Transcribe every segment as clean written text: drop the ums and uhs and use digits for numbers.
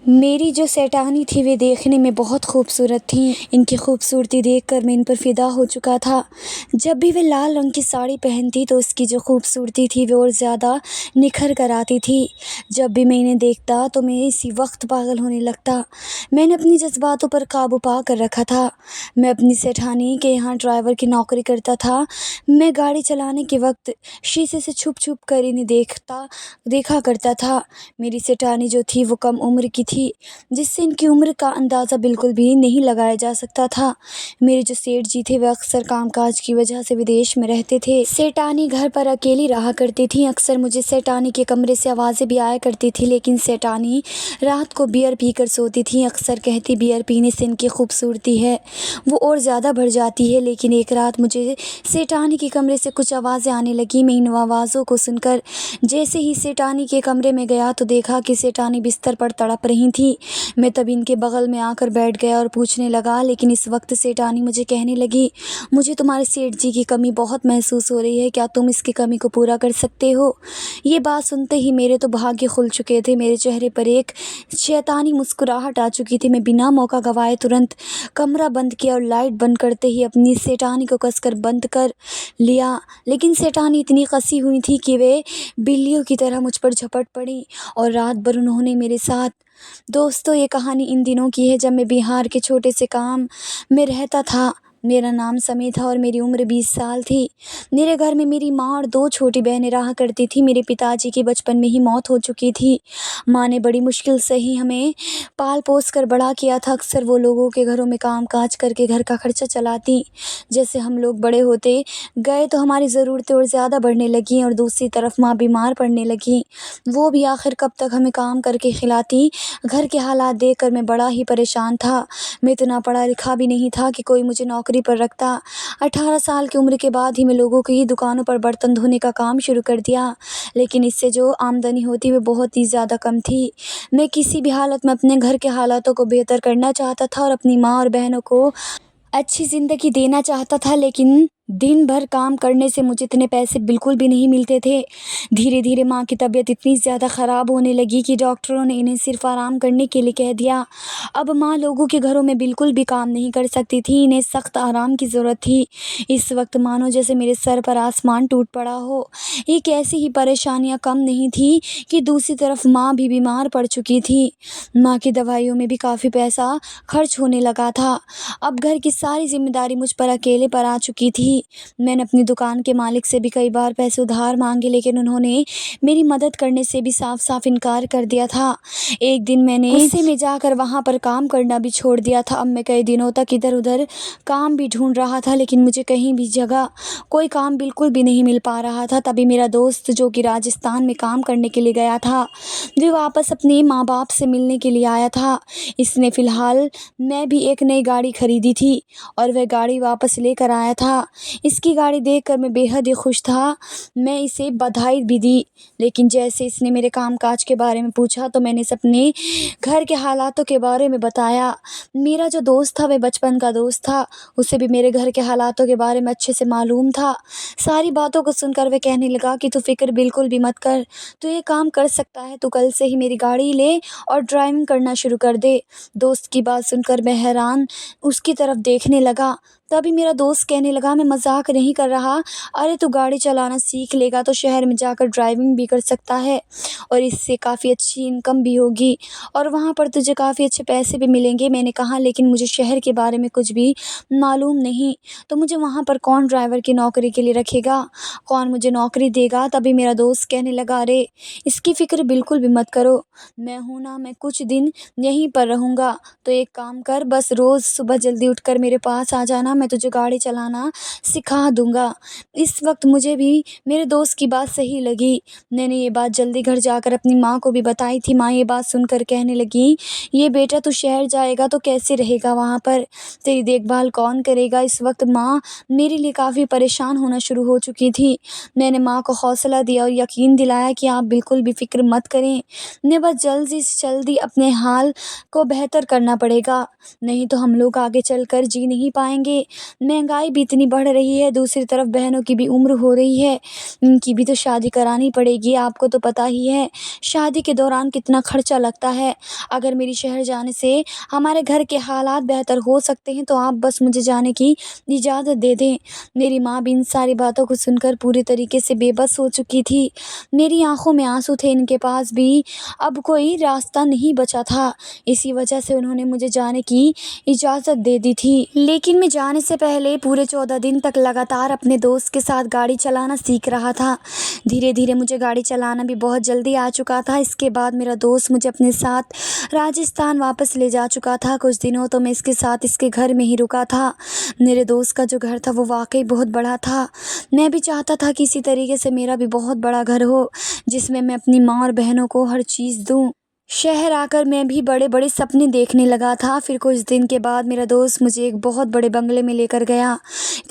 मेरी जो सेठानी थी वे देखने में बहुत खूबसूरत थीं। इनकी खूबसूरती देखकर मैं इन पर फ़िदा हो चुका था। जब भी वे लाल रंग की साड़ी पहनती तो उसकी जो खूबसूरती थी वो और ज़्यादा निखर कर आती थी। जब भी मैं इन्हें देखता तो मैं इसी वक्त पागल होने लगता। मैंने अपनी जज्बातों पर काबू पा कर रखा था। मैं अपनी सेठानी के यहाँ ड्राइवर की नौकरी करता था। मैं गाड़ी चलाने के वक्त शीशे से छुप छुप कर इन्हें देखा करता था। मेरी सेठानी जो थी वो कम उम्र की थी, जिससे इनकी उम्र का अंदाज़ा बिल्कुल भी नहीं लगाया जा सकता था। मेरे जो सेठ जी थे वह अक्सर कामकाज की वजह से विदेश में रहते थे। सेठानी घर पर अकेली रहा करती थी। अक्सर मुझे सेठानी के कमरे से आवाज़ें भी आया करती थी, लेकिन सेठानी रात को बियर पीकर सोती थी। अक्सर कहती बियर पीने से इनकी खूबसूरती है वो और ज़्यादा बढ़ जाती है। लेकिन एक रात मुझे सेठानी के कमरे से कुछ आवाज़ें आने लगी। मैं इन आवाज़ों को सुनकर जैसे ही सेठानी के कमरे में गया तो देखा कि सेठानी बिस्तर पर तड़प रही थी। मैं तब इनके बगल में आकर बैठ गया और पूछने लगा। लेकिन इस वक्त सेठानी मुझे कहने लगी, मुझे तुम्हारे सेठ जी की कमी बहुत महसूस हो रही है, क्या तुम इसकी कमी को पूरा कर सकते हो? ये बात सुनते ही मेरे तो भाग्य खुल चुके थे। मेरे चेहरे पर एक शैतानी मुस्कुराहट आ चुकी थी। मैं बिना मौका गंवाए तुरंत कमरा बंद किया और लाइट बंद करते ही अपनी सेठानी को कसकर बंद कर लिया। लेकिन सेठानी इतनी कसी हुई थी कि वे बिल्लियों की तरह मुझ पर झपट पड़ी और रात भर उन्होंने मेरे साथ। दोस्तों, ये कहानी इन दिनों की है जब मैं बिहार के छोटे से गाँव में रहता था। मेरा नाम समी था और मेरी उम्र 20 साल थी। मेरे घर में मेरी माँ और 2 छोटी बहनें रहा करती थी। मेरे पिताजी की बचपन में ही मौत हो चुकी थी। माँ ने बड़ी मुश्किल से ही हमें पाल पोस कर बड़ा किया था। अक्सर वो लोगों के घरों में काम काज करके घर का खर्चा चलाती। जैसे हम लोग बड़े होते गए तो हमारी ज़रूरतें और ज़्यादा बढ़ने लगीं और दूसरी तरफ माँ बीमार पड़ने लगी। वो भी आखिर कब तक हमें काम करके खिलाती। घर के हालात देखकर मैं बड़ा ही परेशान था। मैं इतना पढ़ा लिखा भी नहीं था कि कोई मुझे नौकरी पर रखता। 18 साल की उम्र के बाद ही मैं लोगों की दुकानों पर बर्तन धोने का काम शुरू कर दिया। लेकिन इससे जो आमदनी होती वो बहुत ही ज़्यादा कम थी। मैं किसी भी हालत में अपने घर के हालातों को बेहतर करना चाहता था और अपनी माँ और बहनों को अच्छी ज़िंदगी देना चाहता था। लेकिन दिन भर काम करने से मुझे इतने पैसे बिल्कुल भी नहीं मिलते थे। धीरे धीरे माँ की तबीयत इतनी ज़्यादा ख़राब होने लगी कि डॉक्टरों ने इन्हें सिर्फ आराम करने के लिए कह दिया। अब माँ लोगों के घरों में बिल्कुल भी काम नहीं कर सकती थी। इन्हें सख्त आराम की ज़रूरत थी। इस वक्त मानो जैसे मेरे सर पर आसमान टूट पड़ा हो। एक ऐसी ही परेशानियाँ कम नहीं थी कि दूसरी तरफ माँ भी बीमार पड़ चुकी थी। माँ की दवाइयों में भी काफ़ी पैसा खर्च होने लगा था। अब घर की सारी जिम्मेदारी मुझ पर अकेले पर आ चुकी थी। मैंने अपनी दुकान के मालिक से भी कई बार पैसे उधार मांगे, लेकिन उन्होंने मेरी मदद करने से भी साफ साफ इनकार कर दिया था। एक दिन मैंने गुस्से में जाकर वहाँ पर काम करना भी छोड़ दिया था। अब मैं कई दिनों तक इधर उधर काम भी ढूंढ रहा था, लेकिन मुझे कहीं भी जगह कोई काम बिल्कुल भी नहीं मिल पा रहा था। तभी मेरा दोस्त जो कि राजस्थान में काम करने के लिए गया था, वे वापस अपने माँ बाप से मिलने के लिए आया था। इसने फ़िलहाल मैं भी एक नई गाड़ी खरीदी थी और वह गाड़ी वापस लेकर आया था। इसकी गाड़ी देखकर मैं बेहद ही खुश था। मैं इसे बधाई भी दी। लेकिन जैसे इसने मेरे कामकाज के बारे में पूछा तो मैंने इसे अपने घर के हालातों के बारे में बताया। मेरा जो दोस्त था वह बचपन का दोस्त था। उसे भी मेरे घर के हालातों के बारे में अच्छे से मालूम था। सारी बातों को सुनकर वह कहने लगा कि तू फिक्र बिल्कुल भी मत कर, तू ये काम कर सकता है, तू कल से ही मेरी गाड़ी ले और ड्राइविंग करना शुरू कर दे। दोस्त की बात सुनकर मैं हैरान उसकी तरफ देखने लगा। तभी मेरा दोस्त कहने लगा, मैं मजाक नहीं कर रहा, अरे तू गाड़ी चलाना सीख लेगा तो शहर में जाकर ड्राइविंग भी कर सकता है और इससे काफ़ी अच्छी इनकम भी होगी और वहाँ पर तुझे काफ़ी अच्छे पैसे भी मिलेंगे। मैंने कहा, लेकिन मुझे शहर के बारे में कुछ भी मालूम नहीं, तो मुझे वहाँ पर कौन ड्राइवर की नौकरी के लिए रखेगा, कौन मुझे नौकरी देगा? तभी मेरा दोस्त कहने लगा, अरे इसकी फ़िक्र बिल्कुल भी मत करो, मैं हूँ ना, मैं कुछ दिन यहीं पर रहूँगा। तो एक काम कर, बस रोज़ सुबह जल्दी उठकर मेरे पास आ जाना, मैं तुझे गाड़ी चलाना सिखा दूँगा। इस वक्त मुझे भी मेरे दोस्त की बात सही लगी। मैंने ये बात जल्दी घर जाकर अपनी माँ को भी बताई थी। माँ ये बात सुनकर कहने लगी, ये बेटा तू शहर जाएगा तो कैसे रहेगा, वहाँ पर तेरी देखभाल कौन करेगा? इस वक्त माँ मेरे लिए काफ़ी परेशान होना शुरू हो चुकी थी। मैंने माँ को हौसला दिया और यकीन दिलाया कि आप बिल्कुल भी फ़िक्र मत करें, ने बस जल्दी से जल्दी अपने हाल को बेहतर करना पड़ेगा, नहीं तो हम लोग आगे चलकर जी नहीं पाएंगे। महंगाई भी इतनी बढ़ रही है, दूसरी तरफ बहनों की भी उम्र हो रही है, उनकी भी तो शादी करानी पड़ेगी। आपको तो पता ही है शादी के दौरान कितना खर्चा लगता है। अगर मेरी शहर जाने से हमारे घर के हालात बेहतर हो सकते हैं तो आप बस मुझे जाने की इजाज़त दे दें। मेरी माँ भी इन सारी बातों को सुनकर पूरी तरीके से बेबस हो चुकी थी। मेरी आँखों में आँसू थे, इनके पास भी अब कोई रास्ता नहीं बचा था। इसी वजह से उन्होंने मुझे जाने की इजाज़त दे दी थी। लेकिन मैं जाने से पहले पूरे 14 दिन तक लगातार अपने दोस्त के साथ गाड़ी चलाना सीख रहा था। धीरे धीरे मुझे गाड़ी चलाना भी बहुत जल्दी आ चुका था। इसके बाद मेरा दोस्त मुझे अपने साथ राजस्थान वापस ले जा चुका था। कुछ दिनों तो मैं इसके साथ इसके घर में ही रुका था। मेरे दोस्त का जो घर था वो वाकई बहुत बड़ा था। मैं भी चाहता था कि इसी तरीके से मेरा भी बहुत बड़ा घर हो, जिसमें मैं अपनी माँ और बहनों को हर चीज़ दूँ। शहर आकर मैं भी बड़े बड़े सपने देखने लगा था। फिर कुछ दिन के बाद मेरा दोस्त मुझे एक बहुत बड़े बंगले में लेकर गया।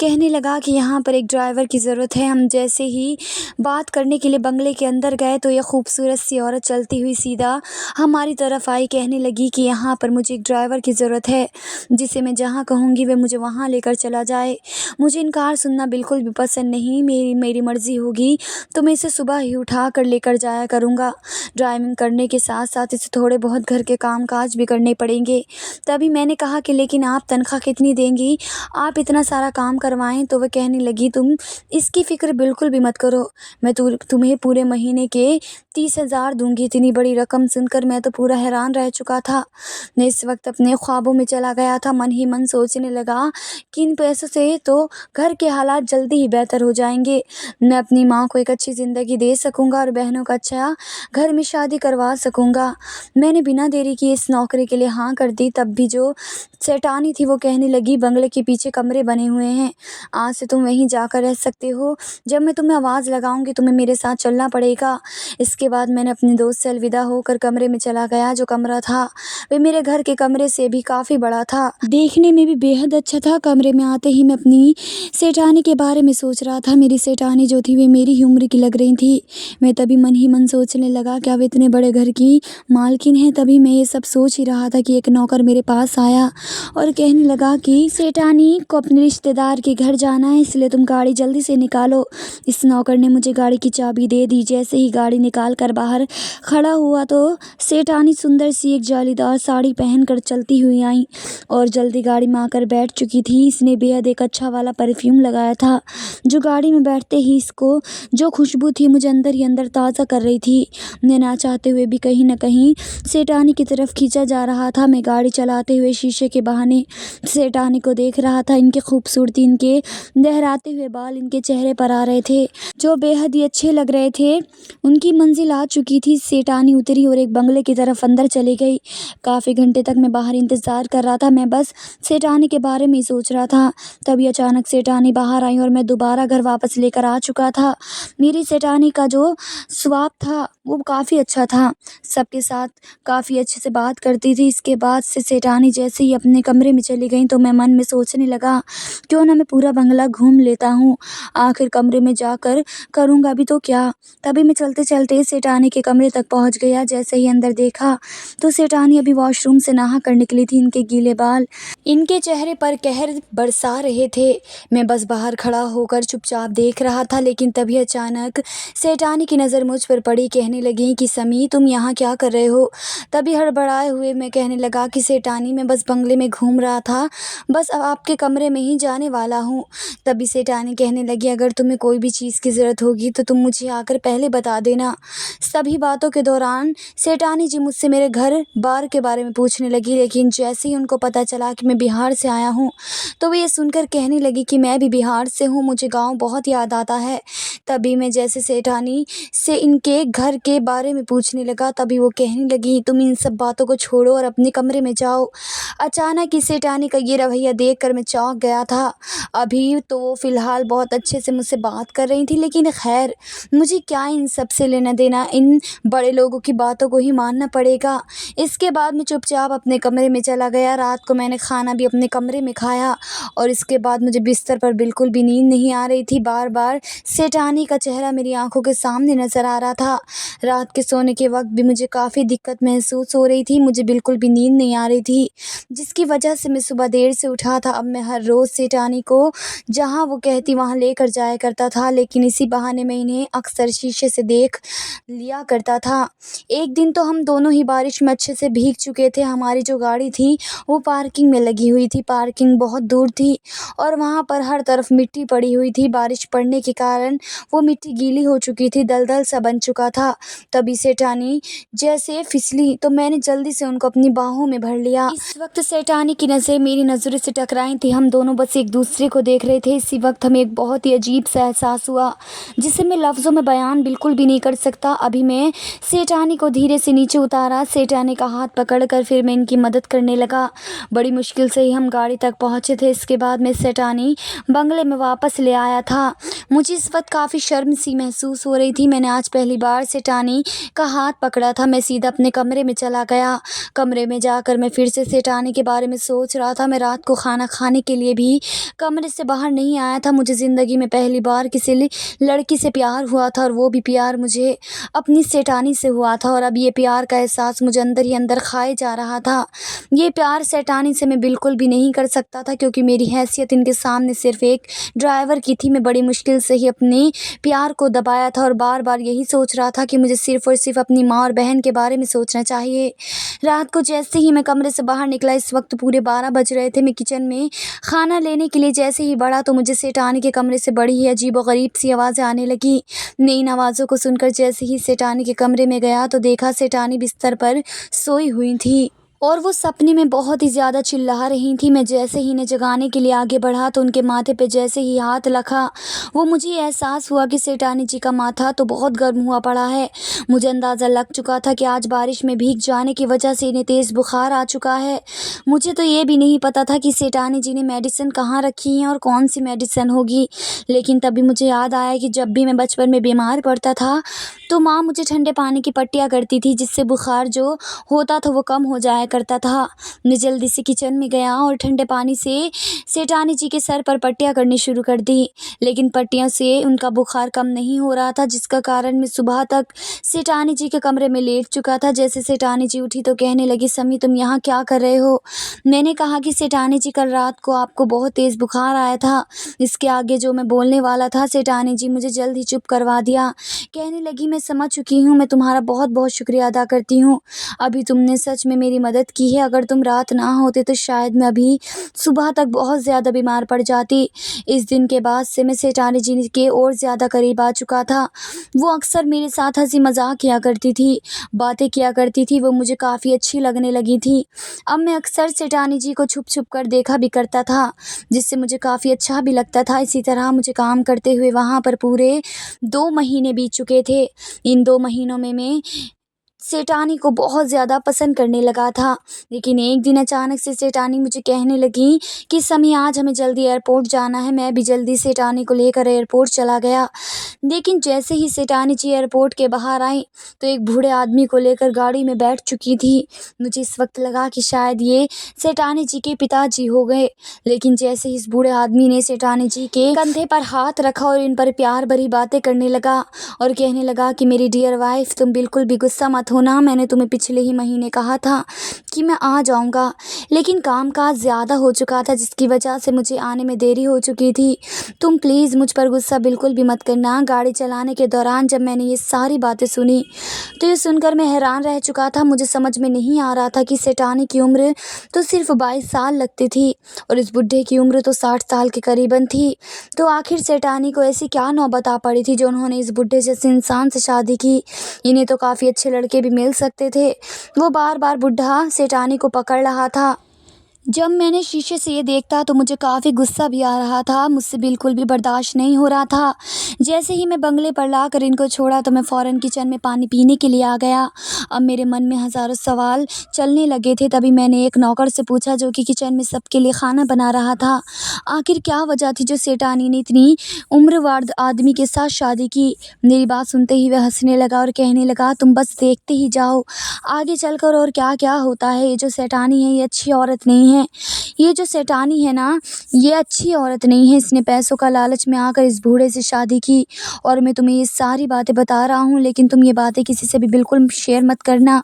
कहने लगा कि यहाँ पर एक ड्राइवर की ज़रूरत है। हम जैसे ही बात करने के लिए बंगले के अंदर गए तो यह खूबसूरत सी औरत चलती हुई सीधा हमारी तरफ आई। कहने लगी कि यहाँ पर मुझे एक ड्राइवर की ज़रूरत है, जिसे मैं जहाँ कहूँगी वह मुझे वहाँ लेकर चला जाए। मुझे इनकार सुनना बिल्कुल भी पसंद नहीं। मेरी मर्ज़ी होगी तो मैं इसे सुबह ही उठा कर लेकर जाया करूँगा। ड्राइविंग करने के साथ साथ इसे थोड़े बहुत घर के काम काज भी करने पड़ेंगे। तभी मैंने कहा कि लेकिन आप तनख्वाह कितनी देंगी, आप इतना सारा काम करवाएं। तो वह कहने लगी तुम इसकी फ़िक्र बिल्कुल भी मत करो, मैं तुम्हें पूरे महीने के 30,000 दूंगी। इतनी बड़ी रकम सुनकर मैं तो पूरा हैरान रह चुका था। मैं इस वक्त अपने ख्वाबों में चला गया था। मन ही मन सोचने लगा कि इन पैसों से तो घर के हालात जल्दी ही बेहतर हो जाएंगे। मैं अपनी माँ को एक अच्छी ज़िंदगी दे सकूँगा और बहनों का अच्छा घर में शादी करवा सकूँगा। मैंने बिना देरी किए इस नौकरी के लिए हाँ कर दी। तब भी जो सेठानी थी वो कहने लगी बंगले के पीछे कमरे बने हुए हैं, आज से तुम वहीं जाकर रह सकते हो। जब मैं तुम्हें आवाज़ लगाऊंगी तुम्हें मेरे साथ चलना पड़ेगा। इसके बाद मैंने अपने दोस्त से अलविदा होकर कमरे में चला गया। जो कमरा था वह मेरे घर के कमरे से भी काफ़ी बड़ा था, देखने में भी बेहद अच्छा था। कमरे में आते ही मैं अपनी सेठानी के बारे में सोच रहा था। मेरी सेठानी जो थी वे मेरी ही उम्र की लग रही थी। मैं तभी मन ही मन सोचने लगा क्या वे इतने बड़े घर की मालकिन है। तभी मैं ये सब सोच ही रहा था कि एक नौकर मेरे पास आया और कहने लगा कि सेठानी को अपने रिश्तेदार के घर जाना है, इसलिए तुम गाड़ी जल्दी से निकालो। इस नौकर ने मुझे गाड़ी की चाबी दे दी। जैसे ही गाड़ी निकाल कर बाहर खड़ा हुआ तो सेठानी सुंदर सी एक जालीदार साड़ी पहनकर चलती हुई आई और जल्दी गाड़ी में आकर बैठ चुकी थी। इसने बेहद एक अच्छा वाला परफ्यूम लगाया था, जो गाड़ी में बैठते ही इसको जो खुशबू थी मुझे अंदर ही अंदर ताज़ा कर रही थी। मैं ना चाहते हुए भी कहीं ना कहीं सेठानी की तरफ खींचा जा रहा था। मैं गाड़ी चलाते हुए शीशे के बहाने सेठानी को देख रहा था। इनकी खूबसूरती, इनके लहराते हुए बाल इनके चेहरे पर आ रहे थे, जो बेहद ही अच्छे लग रहे थे। उनकी मंजिल आ चुकी थी। सेठानी उतरी और एक बंगले की तरफ अंदर चली गई। काफ़ी घंटे तक मैं बाहर इंतज़ार कर रहा था। मैं बस सेठानी के बारे में ही सोच रहा था। तभी अचानक सेठानी बाहर आई और मैं दोबारा घर वापस लेकर आ चुका था। मेरी सेठानी का जो स्वभाव था वो काफ़ी अच्छा था, सबके साथ काफ़ी अच्छे से बात करती थी। इसके बाद से सेठानी जैसे ही अपने कमरे में चली गई तो मैं मन में सोचने लगा क्यों ना मैं पूरा बंगला घूम लेता हूँ, आखिर कमरे में जाकर करूँगा भी तो क्या। तभी मैं चलते चलते सेठानी के कमरे तक पहुँच गया। जैसे ही अंदर देखा तो सेठानी अभी वॉशरूम से नहा कर निकली थी। इनके गीले बाल इनके चेहरे पर कहर बरसा रहे थे। मैं बस बाहर खड़ा होकर चुपचाप देख रहा था। लेकिन तभी अचानक सेठानी की नज़र मुझ पर पड़ी। कहने लगी कि समी तुम यहाँ क्या कर रहे हो। तभी हड़बड़ाए हुए मैं कहने लगा कि सेठानी मैं बस बंगले में घूम रहा था, बस अब आपके कमरे में ही जाने वाला हूँ। तभी सेठानी कहने लगी अगर तुम्हें कोई भी चीज़ की ज़रूरत होगी तो तुम मुझे आकर पहले बता देना। सभी बातों के दौरान सेठानी जी मुझसे मेरे घर बार के बारे में पूछने लगी। लेकिन जैसे ही उनको पता चला कि मैं बिहार से आया हूँ तो वे ये सुनकर कहने लगी कि मैं भी बिहार से हूँ, मुझे गाँव बहुत याद आता है। तभी मैं जैसे सेठानी से इनके घर के बारे में पूछने लगा तभी वो कहने लगी तुम इन सब बातों को छोड़ो और अपने कमरे में जाओ। अचानक ही सेठानी का ये रवैया देखकर मैं चौंक गया था। अभी तो वो फ़िलहाल बहुत अच्छे से मुझसे बात कर रही थी, लेकिन खैर मुझे क्या इन सब से लेना देना, इन बड़े लोगों की बातों को ही मानना पड़ेगा। इसके बाद मैं चुपचाप अपने कमरे में चला गया। रात को मैंने खाना भी अपने कमरे में खाया और इसके बाद मुझे बिस्तर पर बिल्कुल भी नींद नहीं आ रही थी। बार बार सेठानी का चेहरा मेरी आंखों के सामने नज़र आ रहा था। रात के सोने के वक्त भी मुझे काफ़ी दिक्कत महसूस हो रही थी, मुझे बिल्कुल भी नींद नहीं आ रही थी, जिसकी वजह से मैं सुबह देर से उठा था। अब मैं हर रोज़ सेठानी को जहाँ वो कहती वहाँ लेकर जाया करता था, लेकिन इसी बहाने मैं इन्हें अक्सर शीशे से देख लिया करता था। एक दिन तो हम दोनों ही बारिश में अच्छे से भीग चुके थे। हमारी जो गाड़ी थी वो पार्किंग में लगी हुई थी, पार्किंग बहुत दूर थी और वहाँ पर हर तरफ मिट्टी पड़ी हुई थी। बारिश पड़ने के कारण वो मिट्टी गीली हो चुकी थी, दलदल सा बन चुका था। तभी सेठानी जैसे फिसली तो मैंने जल्दी से उनको अपनी बाहों में भर लिया। इस वक्त सेठानी की नज़रें मेरी नज़रों से टकराई थी। हम दोनों बस एक दूसरे को देख रहे थे। इसी वक्त हमें एक बहुत ही अजीब सा एहसास हुआ, जिसे मैं लफ्ज़ों में बयान बिल्कुल भी नहीं कर सकता। अभी मैं सेठानी को धीरे से नीचे उतारा, सेठानी का हाथ पकड़कर फिर मैं इनकी मदद करने लगा। बड़ी मुश्किल से ही हम गाड़ी तक पहुँचे थे। इसके बाद मैं सेठानी बंगले में वापस ले आया था। मुझे इस वक्त काफ़ी शर्म सी महसूस हो रही थी। मैंने आज पहली बार सेठानी का हाथ पकड़ा था। मैं सीधा अपने कमरे में चला गया। कमरे में जाकर मैं फिर से सेठानी के बारे में सोच रहा था। मैं रात को खाना खाने के लिए भी कमरे से बाहर नहीं आया था। मुझे ज़िंदगी में पहली बार किसी लड़की से प्यार हुआ था और वो भी प्यार मुझे अपनी सेठानी से हुआ था। और अब ये प्यार का एहसास मुझे अंदर ही अंदर खाए जा रहा था। ये प्यार सेठानी से मैं बिल्कुल भी नहीं कर सकता था, क्योंकि मेरी हैसियत इनके सामने सिर्फ एक ड्राइवर की थी। मैं बड़ी मुश्किल से ही अपने प्यार को दबाया था और बार बार यही सोच रहा था कि मुझे सिर्फ और सिर्फ अपनी माँ और बहन के बारे में सोचना चाहिए। रात को जैसे ही मैं कमरे से बाहर निकला, इस वक्त पूरे 12 बज रहे थे। मैं किचन में खाना लेने के लिए जैसे ही बढ़ा तो मुझे सेठानी के कमरे से बड़ी ही अजीब व गरीब सी आवाज़ें आने लगी। मैं इन आवाज़ों को सुनकर जैसे ही सेठानी के कमरे में गया तो देखा सेठानी बिस्तर पर सोई हुई थी और वो सपने में बहुत ही ज़्यादा चिल्ला रही थी। मैं जैसे ही इन्हें जगाने के लिए आगे बढ़ा तो उनके माथे पे जैसे ही हाथ रखा, वो मुझे एहसास हुआ कि सेठानी जी का माथा तो बहुत गर्म हुआ पड़ा है। मुझे अंदाज़ा लग चुका था कि आज बारिश में भीग जाने की वजह से इन्हें तेज़ बुखार आ चुका है। मुझे तो ये भी नहीं पता था कि सेठानी जी ने मेडिसिन कहाँ रखी है और कौन सी मेडिसिन होगी। लेकिन तभी मुझे याद आया कि जब भी मैं बचपन में बीमार पड़ता था तो माँ मुझे ठंडे पानी की पट्टियाँ करती थी, जिससे बुखार जो होता था वो कम हो जाया करता था। मैं जल्दी से किचन में गया और ठंडे पानी से सेठानी जी के सर पर पट्टियाँ करनी शुरू कर दी, लेकिन पट्टियों से उनका बुखार कम नहीं हो रहा था, जिसका कारण मैं सुबह तक सेठानी जी के कमरे में लेट चुका था। जैसे सेठानी जी उठी तो कहने लगी, समी तुम यहाँ क्या कर रहे हो? मैंने कहा कि सेठानी जी कल रात को आपको बहुत तेज़ बुखार आया था। इसके आगे जो मैं बोलने वाला था सेठानी जी मुझे जल्द ही चुप करवा दिया। कहने लगी, मैं समझ चुकी हूँ, मैं तुम्हारा बहुत बहुत शुक्रिया अदा करती हूँ। अभी तुमने सच में मेरी मदद की है। अगर तुम रात ना होते तो शायद मैं अभी सुबह तक बहुत ज़्यादा बीमार पड़ जाती। इस दिन के बाद से मैं सेठानी जी के और ज़्यादा करीब आ चुका था। वो अक्सर मेरे साथ हंसी मजाक किया करती थी, बातें किया करती थी, वो मुझे काफ़ी अच्छी लगने लगी थी। अब मैं अक्सर सेठानी जी को छुप छुप कर देखा भी करता था, जिससे मुझे काफ़ी अच्छा भी लगता था। इसी तरह मुझे काम करते हुए वहाँ पर पूरे 2 महीने बीत चुके थे। इन 2 महीनों में मैं सेठानी को बहुत ज़्यादा पसंद करने लगा था। लेकिन एक दिन अचानक से सेठानी मुझे कहने लगी कि समी आज हमें जल्दी एयरपोर्ट जाना है। मैं भी जल्दी सेठानी को लेकर एयरपोर्ट चला गया। लेकिन जैसे ही सेठानी जी एयरपोर्ट के बाहर आई तो एक बूढ़े आदमी को लेकर गाड़ी में बैठ चुकी थी। मुझे इस वक्त लगा कि शायद ये सेठानी जी के पिताजी हो गए। लेकिन जैसे ही इस बूढ़े आदमी ने सेठानी जी के कंधे पर हाथ रखा और इन पर प्यार भरी बातें करने लगा और कहने लगा कि मेरी डियर वाइफ तुम बिल्कुल भी गुस्सा मत होना। मैंने तुम्हें पिछले ही महीने कहा था कि मैं आ जाऊंगा, लेकिन कामकाज ज़्यादा हो चुका था, जिसकी वजह से मुझे आने में देरी हो चुकी थी। तुम प्लीज़ मुझ पर गुस्सा बिल्कुल भी मत करना। गाड़ी चलाने के दौरान जब मैंने ये सारी बातें सुनी तो ये सुनकर मैं हैरान रह चुका था। मुझे समझ में नहीं आ रहा था कि सेठानी की उम्र तो सिर्फ 22 साल लगती थी और इस बुढ़े की उम्र तो 60 साल के करीबन थी। तो आखिर सेठानी को ऐसी क्या नौबत आ पड़ी थी जो उन्होंने इस बुढ़े जैसे इंसान से शादी की? इन्हें तो काफ़ी अच्छे लड़के भी मिल सकते थे। वो बार बार बुढ़ा सेठानी को पकड़ रहा था। जब मैंने शीशे से ये देखा तो मुझे काफ़ी गुस्सा भी आ रहा था, मुझसे बिल्कुल भी बर्दाश्त नहीं हो रहा था। जैसे ही मैं बंगले पर लाकर इनको छोड़ा तो मैं फ़ौरन किचन में पानी पीने के लिए आ गया। अब मेरे मन में हज़ारों सवाल चलने लगे थे। तभी मैंने एक नौकर से पूछा जो कि किचन में सबके लिए खाना बना रहा था, आखिर क्या वजह थी जो सेठानी ने इतनी उम्रवार आदमी के साथ शादी की? मेरी बात सुनते ही वह हंसने लगा और कहने लगा, तुम बस देखते ही जाओ आगे चलकर और क्या क्या होता है। ये जो सेठानी है ये अच्छी औरत नहीं है। हैं। ये जो सेठानी है ना, ये अच्छी औरत नहीं है। इसने पैसों का लालच में आकर इस बूढ़े से शादी की और मैं तुम्हें ये सारी बातें बता रहा हूँ, लेकिन तुम ये बातें किसी से भी बिल्कुल शेयर मत करना,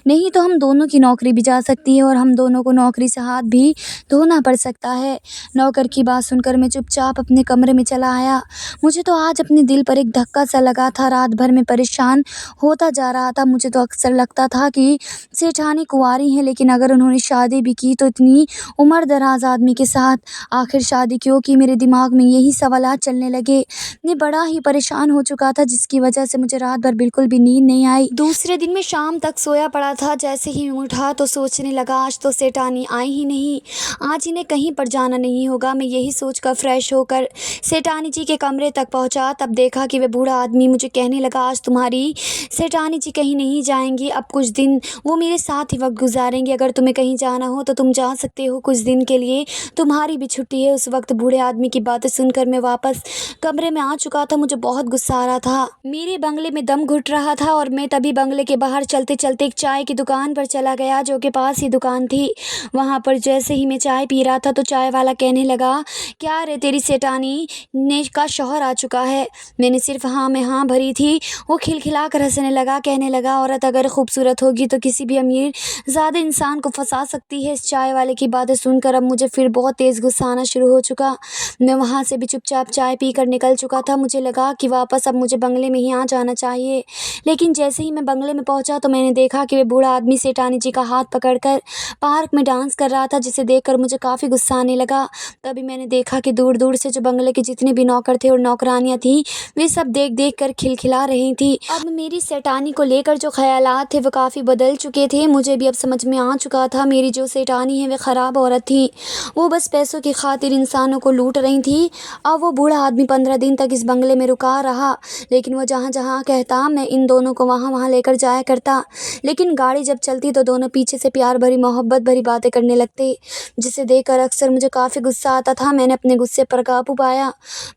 नहीं तो हम दोनों की नौकरी भी जा सकती है और हम दोनों को नौकरी से हाथ भी धोना पड़ सकता है। नौकर की बात सुनकर मैं चुपचाप अपने कमरे में चला आया। मुझे तो आज अपने दिल पर एक धक्का सा लगा था। रात भर में परेशान होता जा रहा था। मुझे तो अक्सर लगता था कि सेठानी कुंवारी हैं, लेकिन अगर उन्होंने शादी भी की तो इतनी उम्र दराज आदमी के साथ आखिर शादी क्यों की? मेरे दिमाग में यही सवालात चलने लगे। मैं बड़ा ही परेशान हो चुका था, जिसकी वजह से मुझे रात भर बिल्कुल भी नींद नहीं आई। दूसरे दिन मैं शाम तक सोया पड़ा था। जैसे ही मैं उठा तो सोचने लगा, आज तो सेठानी आई ही नहीं, आज इन्हें कहीं पर जाना नहीं होगा। मैं यही सोचकर फ्रेश होकर सेठानी जी के कमरे तक पहुंचा। तब देखा कि वह बूढ़ा आदमी मुझे कहने लगा, आज तुम्हारी सेठानी जी कहीं नहीं जाएंगी, अब कुछ दिन वो मेरे साथ ही वक्त गुजारेंगे। अगर तुम्हें कहीं जाना हो तो तुम जा सकते हो, कुछ दिन के लिए तुम्हारी भी छुट्टी है। उस वक्त बूढ़े आदमी की बातें सुनकर मैं वापस कमरे में आ चुका था। मुझे बहुत गुस्सा आ रहा था। मेरे बंगले में दम घुट रहा था और मैं तभी बंगले के बाहर चलते चलते एक चाय की दुकान पर चला गया, जो के पास ही दुकान थी। वहाँ पर जैसे ही मैं चाय पी रहा था तो चाय वाला कहने लगा, क्या रे तेरी सेठानी ने का शौहर आ चुका है? मैंने सिर्फ हाँ में हाँ भरी थी। वो खिलखिला कर हंसने लगा, कहने लगा, औरत अगर खूबसूरत होगी तो किसी भी अमीर ज़्यादा इंसान को फंसा सकती है। इस चाय वाले की बातें सुनकर अब मुझे फिर बहुत तेज़ गुस्सा आना शुरू हो चुका। मैं वहाँ से भी चुपचाप चाय पी कर निकल चुका था। मुझे लगा कि वापस अब मुझे बंगले में ही आ जाना चाहिए, लेकिन जैसे ही मैं बंगले में पहुँचा तो मैंने देखा कि वह बूढ़ा आदमी सेठानी जी का हाथ पकड़कर पार्क में डांस कर रहा था, जिसे देखकर मुझे काफ़ी गुस्सा आने लगा। तभी मैंने देखा कि दूर दूर से जो बंगले के जितने भी नौकर थे और नौकरानियाँ थीं, वे सब देख देख कर खिलखिला रही थी। अब मेरी सेठानी को लेकर जो ख्यालात थे वो काफ़ी बदल चुके थे। मुझे भी अब समझ में आ चुका था, मेरी जो सेठानी है वह ख़राब औरत थी। वो बस पैसों की खातिर इंसानों को लूट रही थी। अब वो बूढ़ा आदमी 15 दिन तक इस बंगले में रुका रहा, लेकिन वो जहाँ जहाँ कहता मैं इन दोनों को वहाँ वहाँ लेकर जाया करता। लेकिन गाड़ी जब चलती तो दोनों पीछे से प्यार भरी मोहब्बत भरी बातें करने लगते, जिसे देखकर अक्सर मुझे काफ़ी गुस्सा आता था। मैंने अपने गुस्से पर काबू पाया।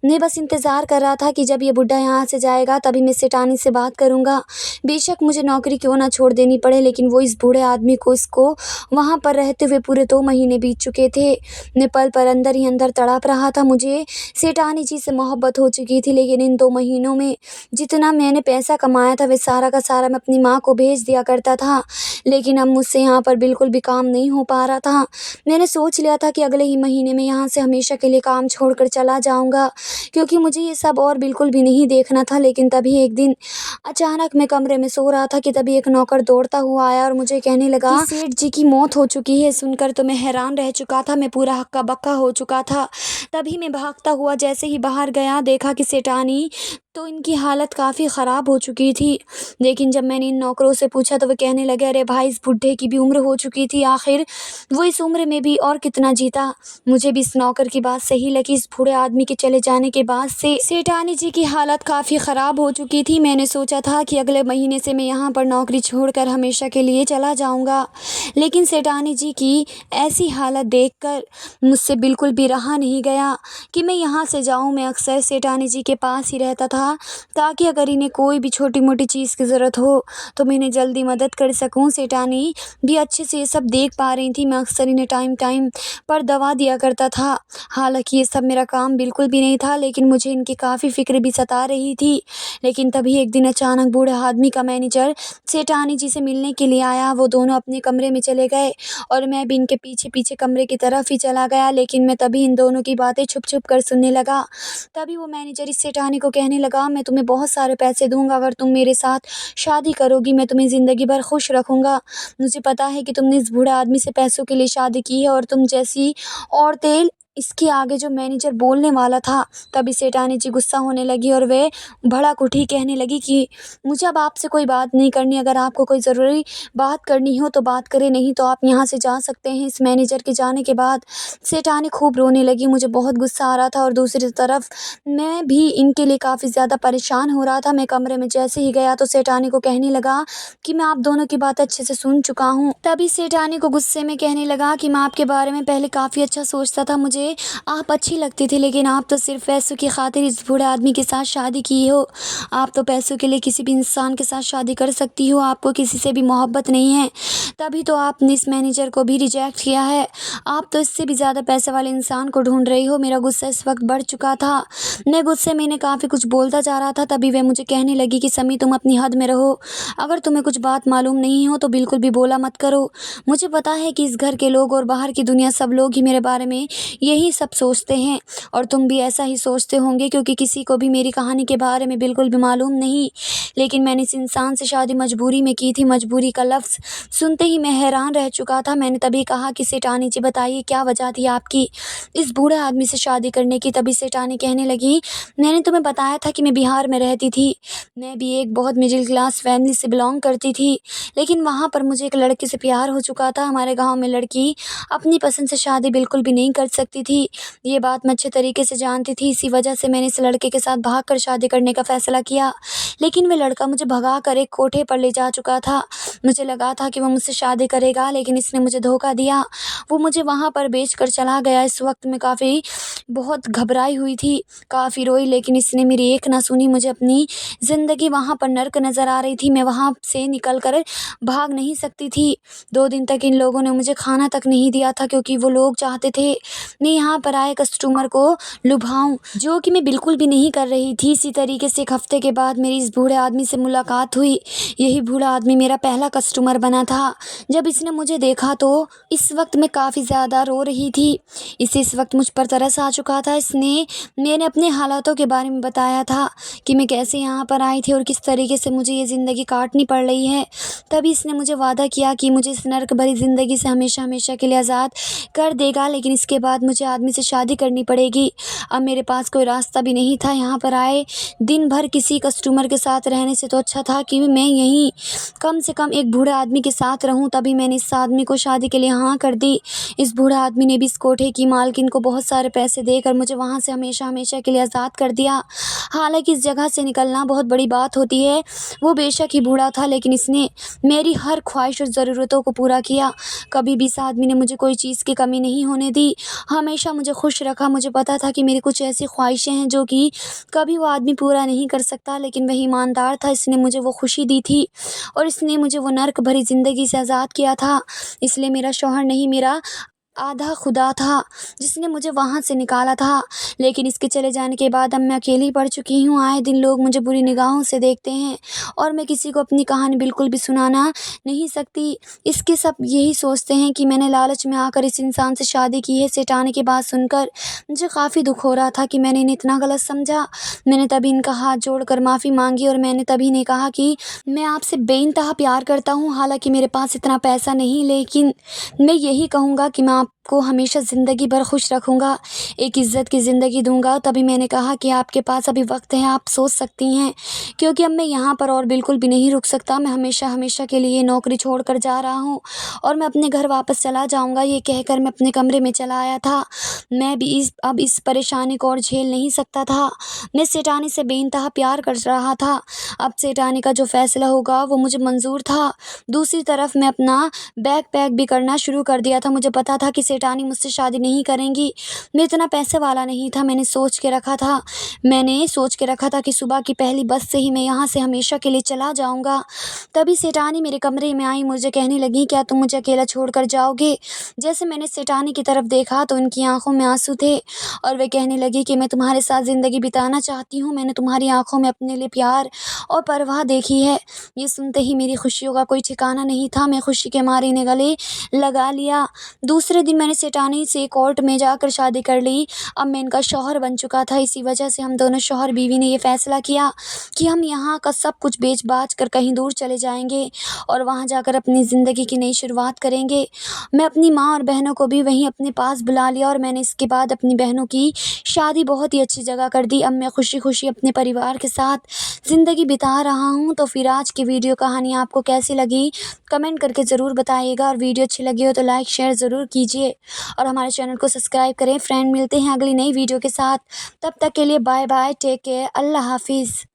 मैं बस इंतज़ार कर रहा था कि जब ये बुढ़ा यहाँ से जाएगा तभी मैं सेठानी से बात करूँगा। बेशक मुझे नौकरी क्यों ना छोड़ देनी पड़े, लेकिन वो इस बूढ़े आदमी को इसको वहाँ पर रहते हुए पूरे 2 महीने बीत चुके थे। मैं पल पर अंदर ही अंदर तड़प रहा था। मुझे सेठानी जी से मोहब्बत हो चुकी थी, लेकिन इन 2 महीनों में जितना मैंने पैसा कमाया था वह सारा का सारा मैं अपनी माँ को भेज दिया करता था। लेकिन अब मुझसे यहाँ पर बिल्कुल भी काम नहीं हो पा रहा था। मैंने सोच लिया था कि अगले ही महीने में यहाँ से हमेशा के लिए काम छोड़कर चला जाऊँगा, क्योंकि मुझे ये सब और बिल्कुल भी नहीं देखना था। लेकिन तभी एक दिन अचानक मैं कमरे में सो रहा था कि तभी एक नौकर दौड़ता हुआ आया और मुझे कहने लगा कि सेठ जी की मौत हो चुकी है। सुनकर तो मैं हैरान रह चुका था, मैं पूरा हक्का बक्का हो चुका था। तभी मैं भागता हुआ जैसे ही बाहर गया, देखा कि सेठानी तो इनकी हालत काफ़ी ख़राब हो चुकी थी। लेकिन जब मैंने इन नौकरों से पूछा तो वे कहने लगे, अरे भाई, इस बुढ़े की भी उम्र हो चुकी थी, आखिर वो इस उम्र में भी और कितना जीता। मुझे भी इस नौकर की बात सही लगी। इस बूढ़े आदमी के चले जाने के बाद से सेठानी जी की हालत काफ़ी ख़राब हो चुकी थी। मैंने सोचा था कि अगले महीने से मैं यहाँ पर नौकरी छोड़कर हमेशा के लिए चला जाऊँगा, लेकिन सेठानी जी की ऐसी हालत देखकर मुझसे बिल्कुल भी रहा नहीं गया कि मैं यहाँ से जाऊँ। मैं अक्सर सेठानी जी के पास ही रहता था, ताकि अगर इन्हें कोई भी छोटी मोटी चीज़ की ज़रूरत हो तो मैं इन्हें जल्दी मदद कर सकूं। सेठानी भी अच्छे से ये सब देख पा रही थी। मैं अक्सर इन्हें टाइम टाइम पर दवा दिया करता था। हालांकि ये सब मेरा काम बिल्कुल भी नहीं था, लेकिन मुझे इनकी काफ़ी फ़िक्र भी सता रही थी। लेकिन तभी एक दिन अचानक बूढ़े आदमी का मैनेजर सेठानी जी से मिलने के लिए आया। वो दोनों अपने कमरे में चले गए और मैं भी इनके पीछे पीछे कमरे की तरफ ही चला गया। लेकिन मैं तभी इन दोनों की बातें छुप छुप कर सुनने लगा। तभी वो मैनेजर इस सेठानी को कहने लगा, मैं तुम्हें बहुत सारे पैसे दूंगा अगर तुम मेरे साथ शादी करोगी। मैं तुम्हें ज़िंदगी भर खुश रखूंगा। मुझे पता है कि तुमने इस बूढ़े आदमी से पैसों के लिए शादी की है और तुम जैसी औरतें। इसके आगे जो मैनेजर बोलने वाला था, तभी सेठानी जी गुस्सा होने लगी और वे भड़क उठी, कहने लगी कि मुझे अब आपसे कोई बात नहीं करनी। अगर आपको कोई ज़रूरी बात करनी हो तो बात करें, नहीं तो आप यहाँ से जा सकते हैं। इस मैनेजर के जाने के बाद सेठानी खूब रोने लगी। मुझे बहुत गुस्सा आ रहा था और दूसरी तरफ मैं भी इनके लिए काफ़ी ज़्यादा परेशान हो रहा था। मैं कमरे में जैसे ही गया तो सेठानी को कहने लगा कि मैं आप दोनों की बात अच्छे से सुन चुका हूँ। तभी सेठानी को गुस्से में कहने लगा कि मैं आपके बारे में पहले काफ़ी अच्छा सोचता था, मुझे मुझे आप अच्छी लगती थी, लेकिन आप तो सिर्फ पैसों की खातिर इस बूढ़े आदमी के साथ शादी की हो। आप तो पैसों के लिए किसी भी इंसान के साथ शादी कर सकती हो, आपको किसी से भी मोहब्बत नहीं है, तभी तो आपने इस मैनेजर को भी रिजेक्ट किया है। आप तो इससे भी ज़्यादा पैसे वाले इंसान को ढूंढ रही हो। मेरा गुस्सा इस वक्त बढ़ चुका था। मैं गुस्से में इन्हें काफ़ी कुछ बोलता जा रहा था, तभी वह मुझे कहने लगी कि समी, तुम अपनी हद में रहो। अगर तुम्हें कुछ बात मालूम नहीं हो तो बिल्कुल भी बोला मत करो। मुझे पता है कि इस घर के लोग और बाहर की दुनिया सब लोग ही मेरे बारे में यही सब सोचते हैं, और तुम भी ऐसा ही सोचते होंगे, क्योंकि किसी को भी मेरी कहानी के बारे में बिल्कुल भी मालूम नहीं। लेकिन मैंने इस इंसान से शादी मजबूरी में की थी। मजबूरी का लफ्ज़ सुनते ही मैं हैरान रह चुका था। मैंने तभी कहा कि सेठानी जी, बताइए क्या वजह थी आपकी इस बूढ़े आदमी से शादी करने की। तभी सेठानी कहने लगी, मैंने तुम्हें बताया था कि मैं बिहार में रहती थी। मैं भी एक बहुत मिडिल क्लास फैमिली से बिलोंग करती थी, लेकिन वहाँ पर मुझे एक लड़के से प्यार हो चुका था। हमारे गाँव में लड़की अपनी पसंद से शादी बिल्कुल भी नहीं कर सकती थी। ये बात मैं अच्छे तरीके से जानती थी। इसी वजह से मैंने इस लड़के के साथ भागकर शादी करने का फ़ैसला किया। लेकिन वह लड़का मुझे भगाकर एक कोठे पर ले जा चुका था। मुझे लगा था कि वह मुझसे शादी करेगा, लेकिन इसने मुझे धोखा दिया। वो मुझे वहाँ पर बेचकर चला गया। इस वक्त मैं काफ़ी बहुत घबराई हुई थी, काफ़ी रोई, लेकिन इसने मेरी एक ना सुनी। मुझे अपनी ज़िंदगी वहाँ पर नर्क नज़र आ रही थी। मैं वहाँ से निकल कर भाग नहीं सकती थी। 2 दिन तक इन लोगों ने मुझे खाना तक नहीं दिया था, क्योंकि वो लोग चाहते थे मैं यहाँ पर आए कस्टमर को लुभाऊं, जो कि मैं बिल्कुल भी नहीं कर रही थी। इसी तरीके से 1 हफ्ते के बाद मेरी इस बूढ़े आदमी से मुलाकात हुई। यही बूढ़ा आदमी मेरा पहला कस्टमर बना था। जब इसने मुझे देखा तो इस वक्त मैं काफ़ी ज़्यादा रो रही थी। इसे इस वक्त मुझ पर तरस आ चुका था। मैंने अपने हालातों के बारे में बताया था कि मैं कैसे यहाँ पर आई थी और किस तरीके से मुझे ये ज़िंदगी काटनी पड़ रही है। तभी इसने मुझे वादा किया कि मुझे इस नर्क भरी ज़िंदगी से हमेशा हमेशा के लिए आज़ाद कर देगा, लेकिन इसके बाद मुझे आदमी से शादी करनी पड़ेगी। अब मेरे पास कोई रास्ता भी नहीं था। यहाँ पर आए दिन भर किसी कस्टमर के साथ रहने से तो अच्छा था कि मैं यहीं कम से कम एक बूढ़े आदमी के साथ रहूं। तभी मैंने इस आदमी को शादी के लिए हाँ कर दी। इस बूढ़े आदमी ने भी इस कोठे की मालकिन को बहुत सारे पैसे देकर मुझे वहाँ से हमेशा हमेशा के लिए आज़ाद कर दिया। हालांकि इस जगह से निकलना बहुत बड़ी बात होती है। वो बेशक ही बूढ़ा था, लेकिन इसने मेरी हर ख्वाहिश और ज़रूरतों को पूरा किया। कभी भी इस आदमी ने मुझे कोई चीज़ की कमी नहीं होने दी, हमेशा मुझे खुश रखा। मुझे पता था कि मेरी कुछ ऐसी ख्वाहिशें हैं जो कि कभी वो आदमी पूरा नहीं कर सकता, लेकिन वह ईमानदार था। इसने मुझे वो खुशी दी थी और इसने मुझे वो नर्क भरी ज़िंदगी से आज़ाद किया था। इसलिए मेरा शौहर नहीं, मेरा आधा खुदा था जिसने मुझे वहाँ से निकाला था। लेकिन इसके चले जाने के बाद अब मैं अकेली पड़ चुकी हूँ। आए दिन लोग मुझे बुरी निगाहों से देखते हैं और मैं किसी को अपनी कहानी बिल्कुल भी सुनाना नहीं सकती। इसके सब यही सोचते हैं कि मैंने लालच में आकर इस इंसान से शादी की है। सेठानी की बात सुनकर मुझे काफ़ी दुख हो रहा था कि मैंने इन्हें इतना गलत समझा। मैंने तभी इनका हाथ जोड़कर माफ़ी मांगी और मैंने तभी इन्हें कहा कि मैं आपसे बेइंतहा प्यार करता हूँ। हालांकि मेरे पास इतना पैसा नहीं, लेकिन मैं यही कहूँगा कि मैं आपको हमेशा ज़िंदगी भर खुश रखूँगा, एक इज़्ज़त की ज़िंदगी दूँगा। तभी मैंने कहा कि आपके पास अभी वक्त है, आप सोच सकती हैं, क्योंकि अब मैं यहाँ पर और बिल्कुल भी नहीं रुक सकता। मैं हमेशा हमेशा के लिए नौकरी छोड़कर जा रहा हूँ और मैं अपने घर वापस चला जाऊँगा। ये कहकर मैं अपने कमरे में चला आया था। मैं भी अब इस परेशानी को और झेल नहीं सकता था। मैं सेठानी से बेइंतहा प्यार कर रहा था। अब सेठानी का जो फ़ैसला होगा वो मुझे मंजूर था। दूसरी तरफ मैं अपना बैग पैक भी करना शुरू कर दिया था। मुझे पता था कि सेठानी मुझसे शादी नहीं करेंगी। मैं इतना पैसे वाला नहीं था। मैंने सोच के रखा था कि सुबह की पहली बस से ही मैं यहाँ से हमेशा के लिए चला जाऊँगा। तभी सेठानी मेरे कमरे में आई, मुझे कहने लगी, क्या तुम मुझे अकेला छोड़कर जाओगे? जैसे मैंने सेठानी की तरफ देखा तो उनकी आंखों में आंसू थे और वे कहने लगी कि मैं तुम्हारे साथ ज़िंदगी बिताना चाहती हूँ। मैंने तुम्हारी आंखों में अपने लिए प्यार और परवाह देखी है। ये सुनते ही मेरी खुशियों का कोई ठिकाना नहीं था। मैं खुशी के मारे इन्हें गले लगा लिया। दूसरे दिन मैंने सेठानी से कोर्ट में जाकर शादी कर ली। अब मैं इनका शौहर बन चुका था। इसी वजह से हम दोनों शौहर बीवी ने ये फ़ैसला किया कि हम यहाँ का सब कुछ बेच बाच कर कहीं दूर चले जाएंगे और वहाँ जाकर अपनी ज़िंदगी की नई शुरुआत करेंगे। मैं अपनी माँ और बहनों को भी वहीं अपने पास बुला लिया और मैंने इसके बाद अपनी बहनों की शादी बहुत ही अच्छी जगह कर दी। अब मैं खुशी खुशी अपने परिवार के साथ ज़िंदगी बिता रहा हूँ। तो फिर आज की वीडियो कहानी आपको कैसी लगी कमेंट करके ज़रूर बताइएगा, और वीडियो अच्छी लगी हो तो लाइक शेयर ज़रूर कीजिए और हमारे चैनल को सब्सक्राइब करें। फ्रेंड, मिलते हैं अगली नई वीडियो के साथ। तब तक के लिए बाय बाय, टेक केयर, अल्लाह हाफिज़।